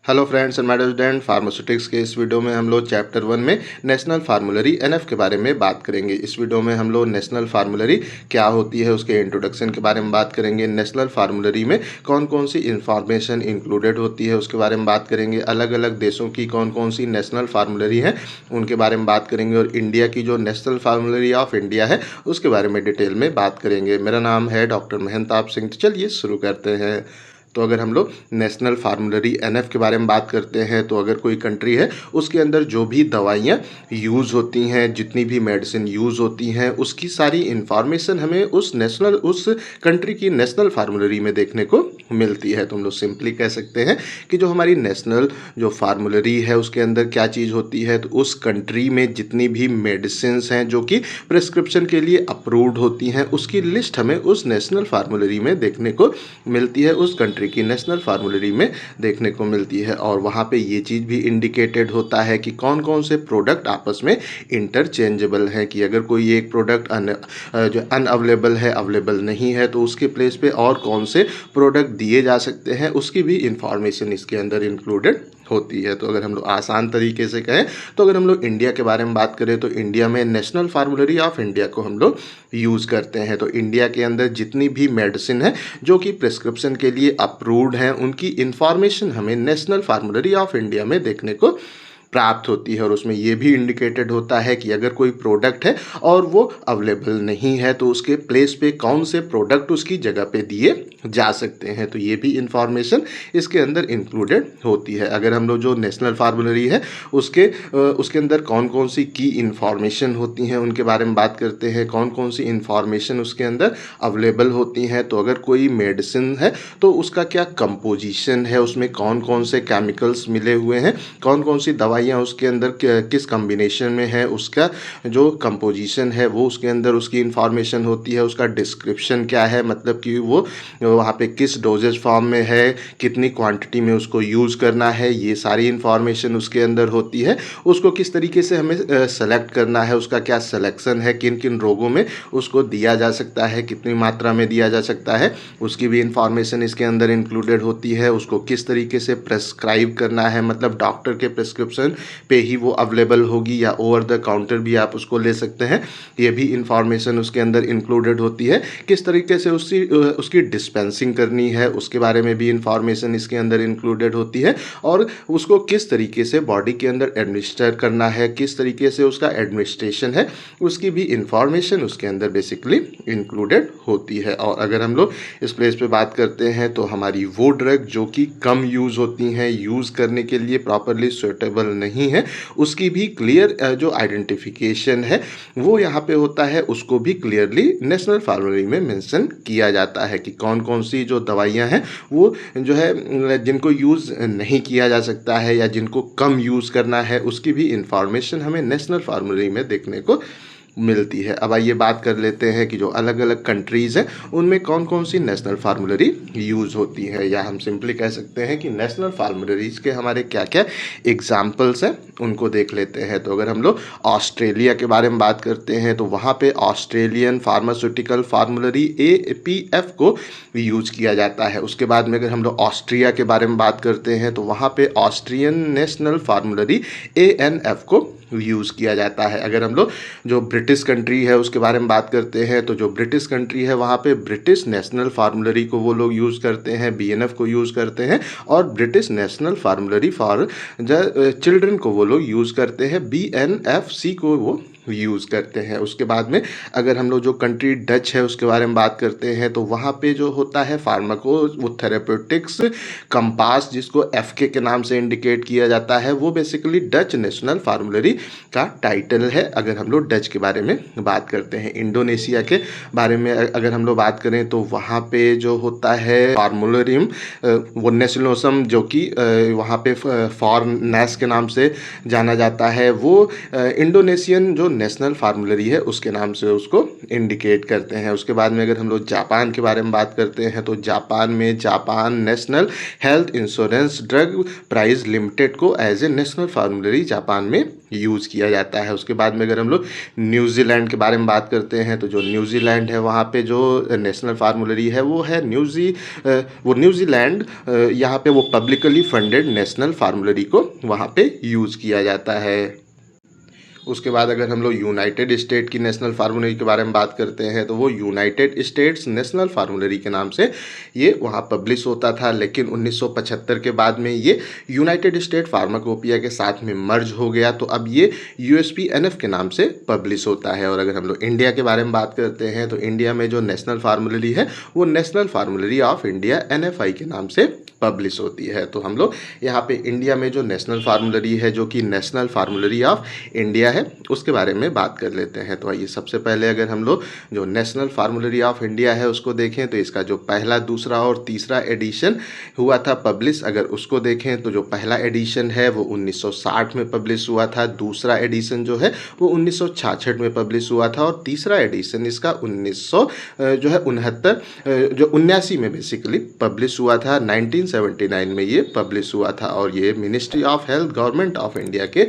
Hello friends and my student pharmaceutics के इस video में हम लोग चैप्टर 1 में नेशनल फार्मूलरी एनएफ के बारे में बात करेंगे। इस वीडियो में हम लोग नेशनल फार्मूलरी क्या होती है उसके इंट्रोडक्शन के बारे में बात करेंगे। नेशनल फार्मूलरी में कौन कौन सी इंफॉर्मेशन इंक्लूडेड होती है उसके बारे में बात करेंगे। अलग अलग देशों की कौन कौन सी नेशनल फार्मूलरी है उनके बारे में बात करेंगे और इंडिया की जो नेशनल फार्मूलरी ऑफ इंडिया है उसके बारे में डिटेल में बात करेंगे। मेरा नाम है डॉक्टर महंताब सिंह। तो चलिए शुरू करते हैं। तो अगर हम लोग नेशनल फार्मूलरी एनएफ के बारे में बात करते हैं तो अगर कोई कंट्री है उसके अंदर जो भी दवाइयाँ यूज़ होती हैं, जितनी भी मेडिसिन यूज़ होती हैं, उसकी सारी इंफॉर्मेशन हमें उस कंट्री की नेशनल फार्मूलरी में देखने को मिलती है। तो हम लोग सिंपली कह सकते हैं कि जो हमारी नेशनल जो फार्मूलरी है उसके अंदर क्या चीज़ होती है, तो उस कंट्री में जितनी भी मेडिसिन हैं जो कि प्रिस्क्रिप्शन के लिए अप्रूव्ड होती हैं उसकी लिस्ट हमें उस नेशनल फार्मूलरी में देखने को मिलती है, उस कंट्री की नेशनल फार्मूलरी में देखने को मिलती है। और वहाँ पे ये चीज़ भी इंडिकेटेड होता है कि कौन कौन से प्रोडक्ट आपस में इंटरचेंजेबल हैं, कि अगर कोई एक प्रोडक्ट जो अनअवेलेबल है, अवेलेबल नहीं है, तो उसके प्लेस पे और कौन से प्रोडक्ट दिए जा सकते हैं उसकी भी इंफॉर्मेशन इसके अंदर इंक्लूडेड होती है। तो अगर हम लोग आसान तरीके से कहें तो अगर हम लोग इंडिया के बारे में बात करें तो इंडिया में नेशनल फार्मूलरी ऑफ इंडिया को हम लोग यूज़ करते हैं। तो इंडिया के अंदर जितनी भी मेडिसिन है जो कि प्रिस्क्रिप्शन के लिए अप्रूव्ड हैं उनकी इंफॉर्मेशन हमें नेशनल फार्मूलरी ऑफ इंडिया में देखने को प्राप्त होती है। और उसमें ये भी इंडिकेटेड होता है कि अगर कोई प्रोडक्ट है और वो अवेलेबल नहीं है तो उसके प्लेस पे कौन से प्रोडक्ट उसकी जगह पे दिए जा सकते हैं। तो ये भी इंफॉर्मेशन इसके अंदर इंक्लूडेड होती है। अगर हम लोग जो नेशनल फार्मूलरी है उसके अंदर कौन कौन सी की इंफॉर्मेशन होती हैं उनके बारे में बात करते हैं, कौन कौन सी इंफॉर्मेशन उसके अंदर अवेलेबल होती हैं। तो अगर कोई मेडिसिन है तो उसका क्या कंपोजिशन है, उसमें कौन कौन से केमिकल्स मिले हुए हैं, कौन कौन सी दवाइयाँ उसके अंदर किस कॉम्बिनेशन में है, उसका जो कंपोजिशन है वो उसके अंदर उसकी इंफॉर्मेशन होती है। उसका डिस्क्रिप्शन क्या है, मतलब कि वो वहाँ पे किस डोजेज फॉर्म में है, कितनी क्वांटिटी में उसको यूज़ करना है, ये सारी इंफॉर्मेशन उसके अंदर होती है। उसको किस तरीके से हमें सेलेक्ट करना है, उसका क्या सिलेक्शन है, किन किन रोगों में उसको दिया जा सकता है, कितनी मात्रा में दिया जा सकता है, उसकी भी इंफॉर्मेशन इसके अंदर इंक्लूडेड होती है। उसको किस तरीके से प्रेस्क्राइब करना है, मतलब डॉक्टर के प्रिस्क्रिप्शन पे ही वो अवेलेबल होगी या ओवर द काउंटर भी आप उसको ले सकते हैं, ये भी इंफॉर्मेशन उसके अंदर इंक्लूडेड होती है। किस तरीके से उसकी डिस्पेंसिंग करनी है उसके बारे में भी इंफॉर्मेशन इसके अंदर इंक्लूडेड होती है। और उसको किस तरीके से बॉडी के अंदर एडमिनिस्टर करना है, किस तरीके से उसका एडमिनिस्ट्रेशन है, उसकी भी इंफॉर्मेशन उसके अंदर बेसिकली इंक्लूडेड होती है। और अगर हम लोग इस प्लेस पे बात करते हैं तो हमारी वो ड्रग जो कि कम यूज़ होती हैं, यूज़ करने के लिए प्रॉपरली सुटेबल नहीं है, उसकी भी क्लियर जो आइडेंटिफिकेशन है वो यहाँ पे होता है, उसको भी क्लियरली नेशनल फार्मूलरी में मेंशन किया जाता है कि कौन कौन सी जो दवाइयाँ हैं वो जो है जिनको यूज़ नहीं किया जा सकता है या जिनको कम यूज़ करना है उसकी भी इंफॉर्मेशन हमें नेशनल फार्मूलरी में देखने को मिलती है। अब आइए बात कर लेते हैं कि जो अलग अलग कंट्रीज़ हैं उनमें कौन कौन सी नेशनल फार्मूलरी यूज़ होती है, या हम सिंपली कह सकते हैं कि नेशनल फार्मूलरीज के हमारे क्या क्या एग्जाम्पल्स हैं उनको देख लेते हैं। तो अगर हम लोग ऑस्ट्रेलिया के बारे में बात करते हैं तो वहाँ पे ऑस्ट्रेलियन फार्मास्यूटिकल फार्मूलरी APF को यूज़ किया जाता है। उसके बाद में अगर हम लोग ऑस्ट्रिया के बारे में बात करते हैं तो वहाँ पे ऑस्ट्रियन नेशनल फार्मूलरी ANF को यूज़ किया जाता है। अगर हम लोग जो ब्रिटिश कंट्री है उसके बारे में बात करते हैं तो जो ब्रिटिश कंट्री है वहाँ पे ब्रिटिश नेशनल फार्मूलरी को वो लोग यूज़ करते हैं, BNF को यूज़ करते हैं, और ब्रिटिश नेशनल फार्मूलरी फॉर चिल्ड्रन को वो लोग यूज़ करते हैं, BNFC को वो यूज़ करते हैं। उसके बाद में अगर हम लोग जो कंट्री डच है उसके बारे में बात करते हैं तो वहाँ पे जो होता है फार्माको वो थेरेप्यूटिक्स कंपास, जिसको FK के नाम से इंडिकेट किया जाता है, वो बेसिकली डच नेशनल फार्मूलरी का टाइटल है। अगर हम लोग डच के बारे में बात करते हैं, इंडोनेशिया के बारे में अगर हम लोग बात करें तो वहाँ पे जो होता है फार्मूलरियम वो नेशनलोसम, जो कि वहाँ पे फॉर नेस के नाम से जाना जाता है, वो इंडोनेशियन जो नेशनल फार्मूलरी है उसके नाम से उसको इंडिकेट करते हैं। उसके बाद में अगर हम लोग जापान के बारे में बात करते हैं तो जापान में Japan national health insurance drug price limited को as a national formulary Japan में यूज़ किया जाता है। उसके बाद में अगर हम लोग न्यूजीलैंड के बारे में बात करते हैं तो जो न्यूजीलैंड है वहाँ पे जो नेशनल फार्मूलरी है वो है न्यूजीलैंड, यहाँ पे वो पब्लिकली फंडेड नेशनल फार्मूलरी को वहाँ पे यूज़ किया जाता है। उसके बाद अगर हम लोग यूनाइटेड स्टेट की नेशनल फार्मूलरी के बारे में बात करते हैं तो वो यूनाइटेड स्टेट्स नेशनल फार्मूलरी के नाम से ये वहाँ पब्लिश होता था, लेकिन 1975 के बाद में ये यूनाइटेड स्टेट फार्माकोपिया के साथ में मर्ज हो गया, तो अब ये USP-NF के नाम से पब्लिश होता है। और अगर हम लोग इंडिया के बारे में बात करते हैं तो इंडिया में जो नेशनल फार्मूलरी है वो नेशनल फार्मूलरी ऑफ इंडिया NFI के नाम से पब्लिश होती है। तो हम लोग यहाँ पे इंडिया में जो नेशनल फार्मूलरी है जो कि नेशनल फार्मूलरी ऑफ इंडिया है उसके बारे में बात कर लेते हैं। तो आइए सबसे पहले अगर हम लोग जो नेशनल फार्मूलरी ऑफ इंडिया है उसको देखें तो इसका जो पहला, दूसरा और तीसरा एडिशन हुआ था पब्लिश, अगर उसको देखें तो जो पहला एडिशन है वो 1960 में पब्लिश हुआ था, दूसरा एडिशन जो है वो 1966 में पब्लिश हुआ था और तीसरा एडिशन इसका 1979 में बेसिकली पब्लिश हुआ था। 1979 में ये पब्लिश हुआ था और ये ministry of health government of India के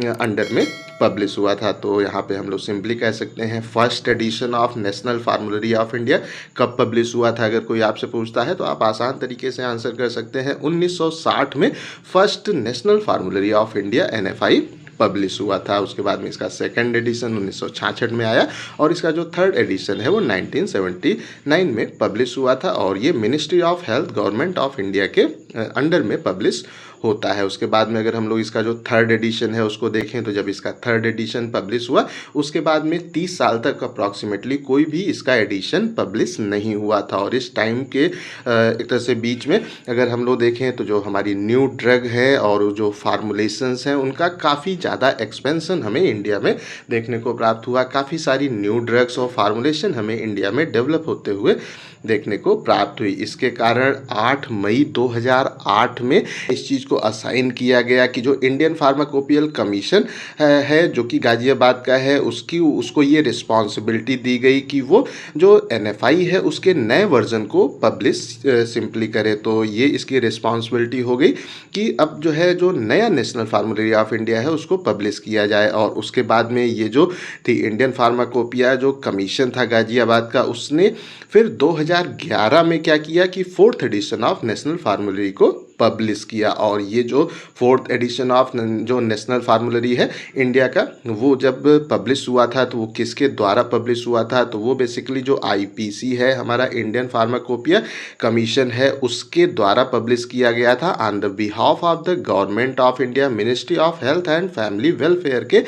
अंडर में पब्लिश हुआ था। तो यहाँ पे हम लोग सिंपली कह सकते हैं first edition of national फार्मूलरी of India कब पब्लिश हुआ था। अगर कोई आपसे पूछता है तो आप आसान तरीके से आंसर कर सकते हैं 1960 में first national फार्मूलरी of India NFI publish हुआ था। उसके बाद में इसका सेकंड एडिशन 1966 में आया और इसका जो थर्ड एडिशन है वो 1979 में पब्लिश हुआ था और ये ministry of health government of India के अंडर में पब्लिश होता है। उसके बाद में अगर हम लोग इसका जो थर्ड एडिशन है उसको देखें तो जब इसका थर्ड एडिशन पब्लिश हुआ उसके बाद में 30 साल तक अप्रॉक्सीमेटली कोई भी इसका एडिशन पब्लिश नहीं हुआ था। और इस टाइम के एक तरह से बीच में अगर हम लोग देखें तो जो हमारी न्यू ड्रग है और जो फार्मूलेशंस हैं उनका काफ़ी ज़्यादा एक्सपेंशन हमें इंडिया में देखने को प्राप्त हुआ। काफ़ी सारी न्यू ड्रग्स और फार्मूलेशन हमें इंडिया में डेवलप होते हुए देखने को प्राप्त हुई। इसके कारण 8 मई 2008 में इस चीज़ को असाइन किया गया कि जो इंडियन फार्माकोपियल कमीशन है जो कि गाजियाबाद का है उसको ये रिस्पॉन्सिबिलिटी दी गई कि वो जो NFI है उसके नए वर्जन को पब्लिश सिंपली करे। तो ये इसकी रिस्पॉन्सिबिलिटी हो गई कि अब जो है जो नया नेशनल फार्मूलरी ऑफ इंडिया है उसको पब्लिश किया जाए। और उसके बाद में ये जो थी इंडियन फार्माकोपिया जो कमीशन था गाजियाबाद का उसने फिर 2011 में क्या किया कि फोर्थ एडिशन ऑफ नेशनल फार्मूलरी को पब्लिश किया। और ये जो फोर्थ एडिशन ऑफ जो नेशनल फार्मूलरी है इंडिया का वो जब पब्लिश हुआ था तो वो किसके द्वारा पब्लिश हुआ था, तो वो बेसिकली जो IPC है हमारा इंडियन फार्माकोपिया कमीशन है उसके द्वारा पब्लिश किया गया था on the behalf of the government of India ministry of health and family welfare के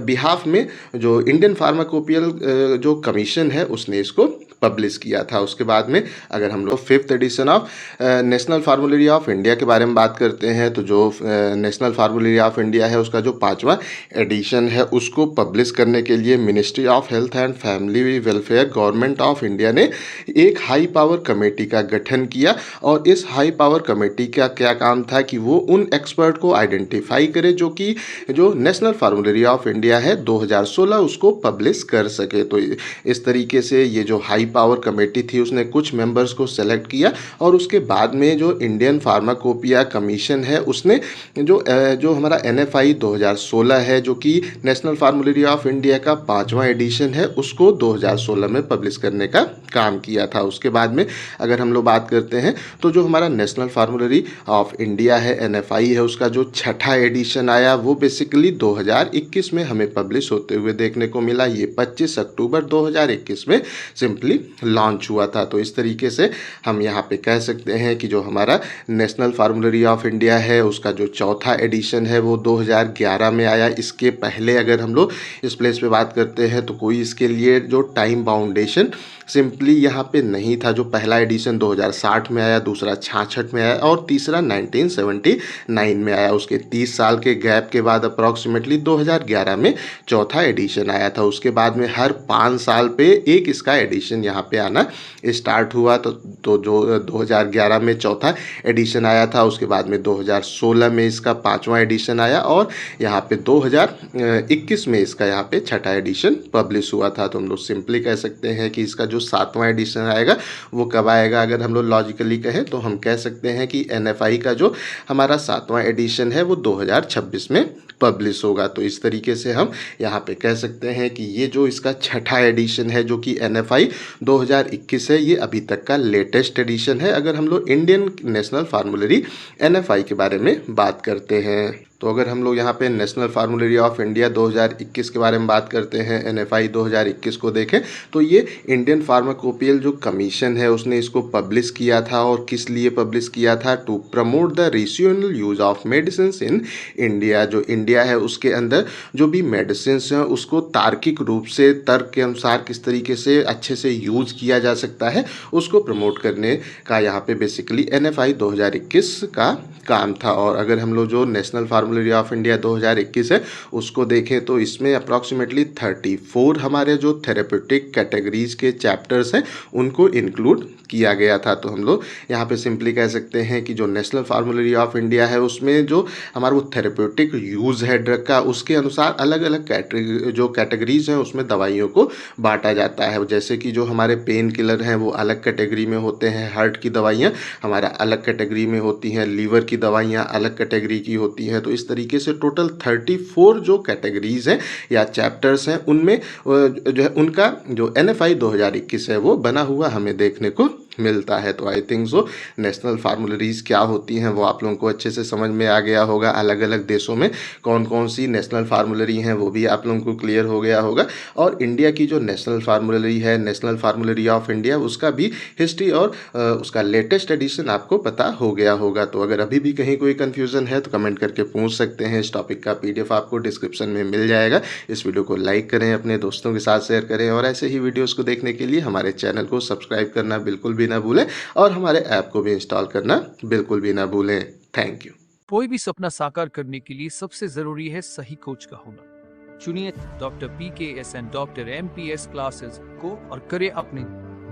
बिहाफ में जो इंडियन फार्माकोपियल जो कमीशन है उसने इसको पब्लिश किया था। उसके बाद में अगर हम लोग fifth edition of national फार्मूलरी of India के बारे में बात करते हैं तो जो नेशनल फार्मूलरी ऑफ इंडिया है उसका जो 5वां एडिशन है उसको पब्लिश करने के लिए ministry of health and family welfare government of India ने एक हाई पावर कमेटी का गठन किया। और इस हाई पावर कमेटी का क्या काम था कि वो उन एक्सपर्ट को आइडेंटिफाई करे जो कि जो नेशनल फार्मूलरी ऑफ इंडिया है 2016 उसको पब्लिश कर सके। तो इस तरीके से ये जो हाई पावर कमेटी थी उसने कुछ मेंबर्स को सेलेक्ट किया और उसके बाद में जो इंडियन फार्माकोपिया कमीशन है उसने जो हमारा NFI 2016 है जो कि नेशनल फार्मूलरी ऑफ इंडिया का 5वां एडिशन है उसको 2016 में पब्लिश करने का काम किया था। उसके बाद में अगर हम लोग बात करते हैं तो जो हमारा नेशनल फार्मूलरी ऑफ इंडिया है NFI है उसका जो 6ठा एडिशन आया वो बेसिकली 2021 में हमें पब्लिश होते हुए देखने को मिला। ये 25 अक्टूबर 2021 में सिंपली लॉन्च हुआ था। तो इस तरीके से हम यहाँ पे कह सकते हैं कि जो हमारा नेशनल फार्मूलरी ऑफ इंडिया है उसका जो 4था एडिशन है वो 2011 में आया। इसके पहले अगर हम लोग इस प्लेस पे बात करते हैं तो कोई इसके लिए जो टाइम बाउंडेशन सिंपली यहाँ पे नहीं था। जो पहला एडिशन 2060 में आया, दूसरा 66 में आया और तीसरा 1979 में आया। उसके 30 साल के गैप के बाद अप्रॉक्सीमेटली 2011 में चौथा एडिशन आया था। उसके बाद में हर 5 साल पे एक इसका एडिशन यहाँ पे आना स्टार्ट हुआ। तो जो 2011 में चौथा एडिशन आया था, उसके बाद में 2016 में इसका 5वां एडिशन आया और यहाँ पे 2021 में इसका यहाँ पे छठा एडिशन पब्लिश हुआ था। तो हम लोग सिंपली कह सकते हैं कि इसका जो 7वां एडिशन आएगा वो कब आएगा। अगर हम लोग लॉजिकली कहें तो हम कह सकते हैं कि NFI का जो हमारा 7वां एडिशन है वो 2026 में पब्लिश होगा। तो इस तरीके से हम यहाँ पे कह सकते हैं कि ये जो इसका छठा एडिशन है जो कि NFI 2021 है, ये अभी तक का लेटेस्ट एडिशन है अगर हम लोग इंडियन नेशनल फार्मूलरी NFI के बारे में बात करते हैं। तो अगर हम लोग यहाँ पे नेशनल फार्मूलरी ऑफ इंडिया 2021 के बारे में बात करते हैं, NFI 2021 को देखें तो ये इंडियन फार्माकोपियल जो कमीशन है उसने इसको पब्लिश किया था। और किस लिए पब्लिश किया था? To promote the rational use of medicine in India. जो इंडिया है उसके अंदर जो भी मेडिसिन हैं उसको तार्किक रूप से, तर्क के अनुसार किस तरीके से अच्छे से यूज किया जा सकता है उसको प्रमोट करने का यहाँ पे बेसिकली NFI 2021 का काम था। और अगर हम लोग जो नेशनल फार्मूलरी ऑफ इंडिया 2021 है उसको देखें तो इसमें अप्रॉक्सीमेटली 34 हमारे जो थेरेप्यूटिक कैटेगरीज के चैप्टर्स हैं उनको इंक्लूड किया गया था। तो हम लोग यहाँ पे सिंपली कह सकते हैं कि जो नेशनल फार्मूलरी ऑफ इंडिया है उसमें जो हमारा वो थेरेप्यूटिक यूज़ है ड्रग का, उसके अनुसार अलग अलग जो कैटेगरीज हैं उसमें दवाइयों को बांटा जाता है। जैसे कि जो हमारे पेन किलर हैं वो अलग कैटेगरी में होते हैं, हार्ट की दवाइयाँ हमारा अलग कैटेगरी में होती हैं, लीवर की दवाइयाँ अलग कैटेगरी की होती हैं। तो इस तरीके से टोटल 34 जो कैटेगरीज हैं या चैप्टर्स हैं उनमें जो है उनका जो NFI 2021 है वो बना हुआ हमें देखने को मिलता है। तो आई थिंक सो नेशनल फार्मूलरीज क्या होती हैं वो आप लोगों को अच्छे से समझ में आ गया होगा। अलग अलग देशों में कौन कौन सी नेशनल फार्मूलरी हैं वो भी आप लोगों को क्लियर हो गया होगा। और इंडिया की जो नेशनल फार्मूलरी है, नेशनल फार्मूलरी ऑफ इंडिया, उसका भी हिस्ट्री और उसका लेटेस्ट एडिशन आपको पता हो गया होगा। तो अगर अभी भी कहीं कोई कन्फ्यूज़न है तो कमेंट करके पूछ सकते हैं। इस टॉपिक का PDF आपको डिस्क्रिप्शन में मिल जाएगा। इस वीडियो को लाइक करें, अपने दोस्तों के साथ शेयर करें और ऐसे ही वीडियोज़ को देखने के लिए हमारे चैनल को सब्सक्राइब करना बिल्कुल भी ना भूलें और हमारे ऐप को भी इंस्टॉल करना बिल्कुल भी ना भूलें। Thank you. कोई भी सपना साकार करने के लिए सबसे जरूरी है सही कोच का होना। चुनिए doctor PKS and doctor MPS classes को और करें अपने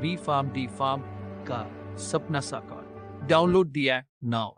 B Farm D Farm का सपना साकार। Download the app now.